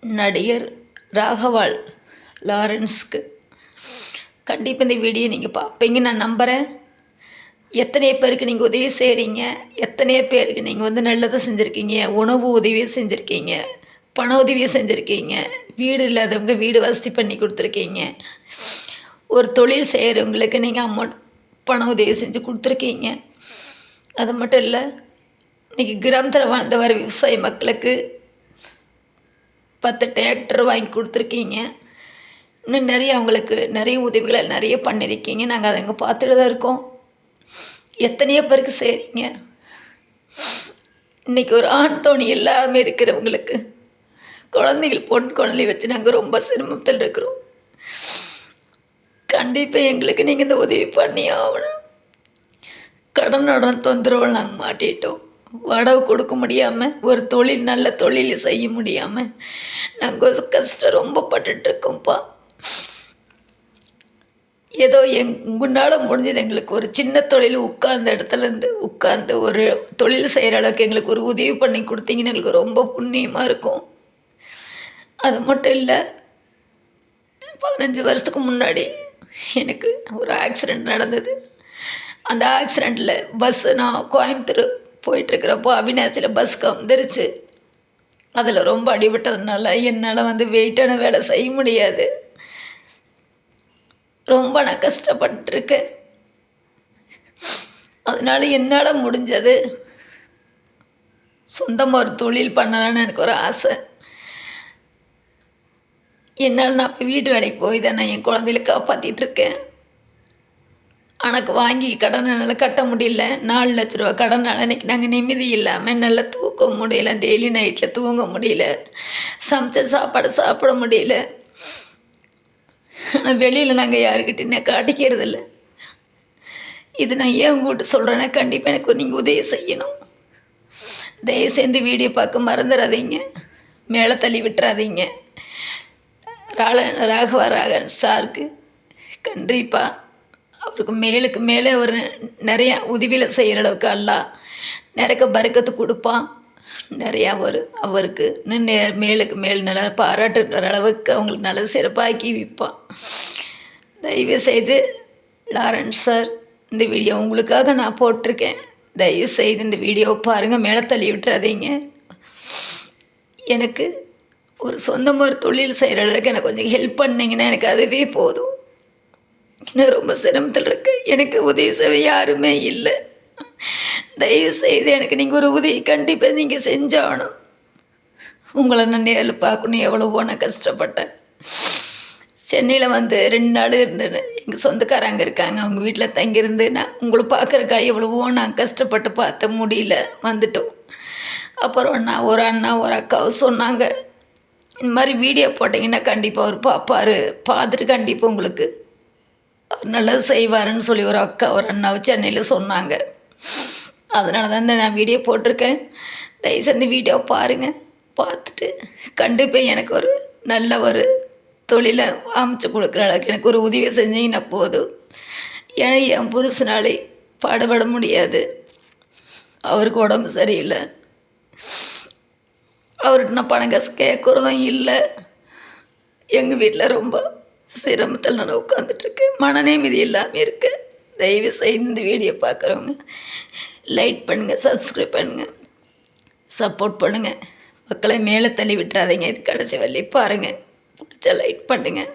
நடிகர் ராகவா லாரன்ஸ்க்கு கண்டிப்பாக இந்த வீடியோ நீங்கள் பார்ப்பீங்க நான் நம்புகிறேன். எத்தனையோ பேருக்கு நீங்கள் உதவி செய்கிறீங்க, எத்தனையோ பேருக்கு நீங்கள் நல்லதை செஞ்சுருக்கீங்க, உணவு உதவி செஞ்சுருக்கீங்க, பண உதவி செஞ்சுருக்கீங்க, வீடு இல்லாதவங்க வீடு வசதி பண்ணி கொடுத்துருக்கீங்க, ஒரு தொழில் செய்கிறவங்களுக்கு நீங்கள் அமௌண்ட் பண உதவி செஞ்சு கொடுத்துருக்கீங்க. அது மட்டும் இல்லை, இன்றைக்கி கிராமத்தில் வாழ்ந்த வர விவசாய மக்களுக்கு 10 டிராக்டர் வாங்கி கொடுத்துருக்கீங்க. இன்னும் நிறைய அவங்களுக்கு நிறைய உதவிகளை நிறைய பண்ணியிருக்கீங்க. நாங்கள் அதை அங்கே பார்த்துட்டு தான் இருக்கோம். எத்தனையோ பேருக்கு செய்கிறீங்க. இன்றைக்கி ஒரு ஆண் துணை இல்லாமல் இருக்கிறவங்களுக்கு குழந்தைகள் பொன் குழந்தை வச்சு நாங்கள் ரொம்ப சிரமத்தில் இருக்கிறோம். கண்டிப்பாக எங்களுக்கு நீங்கள் இந்த உதவி பண்ணி ஆகணும். கடனோட தொந்தரவு நாங்கள் மாட்டிட்டோம். வாடகை கொடுக்க முடியாமல், ஒரு தொழில் நல்ல தொழில் செய்ய முடியாமல் நாங்கள் கஷ்டம் ரொம்ப பட்டுட்ருக்கோம்ப்பா. ஏதோ உங்களால் முடிஞ்சது எங்களுக்கு ஒரு சின்ன தொழில் உட்கார்ந்த இடத்துலேருந்து உட்கார்ந்து ஒரு தொழில் செய்கிற அளவுக்கு எங்களுக்கு ஒரு உதவி பண்ணி கொடுத்தீங்கன்னு எங்களுக்கு ரொம்ப புண்ணியமாக இருக்கும். அது மட்டும் இல்லை, 15 வருஷத்துக்கு முன்னாடி எனக்கு ஒரு ஆக்சிடெண்ட் நடந்தது. அந்த ஆக்சிடெண்ட்டில் நான் கோயம்புத்தூர் போயிட்டுருக்கிறப்போ அவினாசியில் பஸ் கவுந்துருச்சு. அதில் ரொம்ப அடிபட்டதுனால என்னால் வெயிட்டான வேலை செய்ய முடியாது. ரொம்ப நான் கஷ்டப்பட்டுருக்கேன். அதனால் என்னால் முடிஞ்சது சொந்தமாக ஒரு தொழில் பண்ணலான்னு எனக்கு ஒரு ஆசை. என்னால் நான் இப்போ வீட்டு வேலைக்கு போய் தான் நான் என் குழந்தைகளை காப்பாற்றிட்டுருக்கேன். எனக்கு வாங்கி கடனை என்னால் கட்ட முடியல. 4 லட்ச ரூபா கடனால் இன்றைக்கி நாங்கள் நிம்மதி இல்லாமல் நல்லா தூக்க முடியல. டெய்லி நைட்டில் தூங்க முடியல. சமைச்ச சாப்பாடு சாப்பிட முடியல. ஆனால் வெளியில் நாங்கள் யாருக்கிட்டையும் நான் காட்டிக்கிறதில்ல. இது நான் ஏன் உங்கள்கிட்ட சொல்கிறேன்னா, கண்டிப்பாக எனக்கு நீங்கள் உதவி செய்யணும். தயவு செய்து வீடியோ பார்க்க மறந்துடாதீங்க, மேலே தள்ளி விட்டுறாதீங்க. ராகவா சாருக்கு கண்டிப்பாக அவருக்கு மேலுக்கு மேலே ஒரு நிறையா உதவியில் செய்கிற அளவுக்கு எல்லாம் நிறைய பறக்கத்து கொடுப்பான். நிறையா அவருக்கு இன்னும் மேலுக்கு மேல் நல்லா பாராட்டுற அளவுக்கு அவங்களுக்கு நல்லா சிறப்பாக்கி விற்பான். தயவு செய்து லாரன்ஸ் சார், இந்த வீடியோ உங்களுக்காக நான் போட்டிருக்கேன். தயவு செய்து இந்த வீடியோவை பாருங்கள், மேலே தள்ளி விட்டுறாதீங்க. எனக்கு ஒரு சொந்தமாக ஒரு தொழில் செய்கிற அளவுக்கு எனக்கு கொஞ்சம் ஹெல்ப் பண்ணிங்கன்னா எனக்கு அதுவே போதும். நான் ரொம்ப சிரமத்தில் இருக்கேன். எனக்கு உதவி செய்ய யாருமே இல்லை. தயவு செய்து எனக்கு நீங்கள் ஒரு உதவி கண்டிப்பாக நீங்கள் செஞ்சாகணும். உங்களை நான் நேரில் பார்க்கணும். எவ்வளவோ நான் கஷ்டப்பட்டேன். சென்னையில் 2 நாள் இருந்தேன். எங்கள் சொந்தக்காரங்க இருக்காங்க, அவங்க வீட்டில் தங்கியிருந்து நான் உங்களை பார்க்குறக்கா எவ்வளவோ நான் கஷ்டப்பட்டு பார்த்த முடியல, வந்துட்டோம். அப்புறம் நான் ஒரு அண்ணா ஒரு அக்காவும் சொன்னாங்க, இந்த மாதிரி வீடியோ போட்டிங்கன்னா கண்டிப்பாக அவர் பார்ப்பார், பார்த்துட்டு கண்டிப்பாக உங்களுக்கு அவர் நல்லது செய்வாருன்னு சொல்லி ஒரு அக்கா ஒரு அண்ணாவை சென்னையில் சொன்னாங்க. அதனால தான் நான் வீடியோ போட்டிருக்கேன். தயவுசெய்து வீடியோவை பாருங்கள். பார்த்துட்டு கண்டிப்பாக எனக்கு ஒரு நல்ல ஒரு தொழிலை அமைச்சு கொடுக்குற அளவுக்கு எனக்கு ஒரு உதவி செஞ்சீங்கன்னா போதும். ஏன்னா என் புருஷனாலே பாடுபட முடியாது. அவருக்கு உடம்பு சரியில்லை. அவர்கிட்ட நான் பணம் காசு கேட்குறதும் இல்லை. எங்கள் வீட்டில் ரொம்ப சிரமத்தில் நான் உட்காந்துட்ருக்கேன். மனநிம்மதி இல்லாமல் இருக்கேன். தயவு செய்து இந்த வீடியோ பார்க்குறவங்க லைக் பண்ணுங்கள், சப்ஸ்கிரைப் பண்ணுங்கள், சப்போர்ட் பண்ணுங்கள். மக்களை மேலே தள்ளி விட்டுறாதீங்க. இது கடைசி வரலையும் பாருங்கள். பிடிச்சா லைக் பண்ணுங்கள்.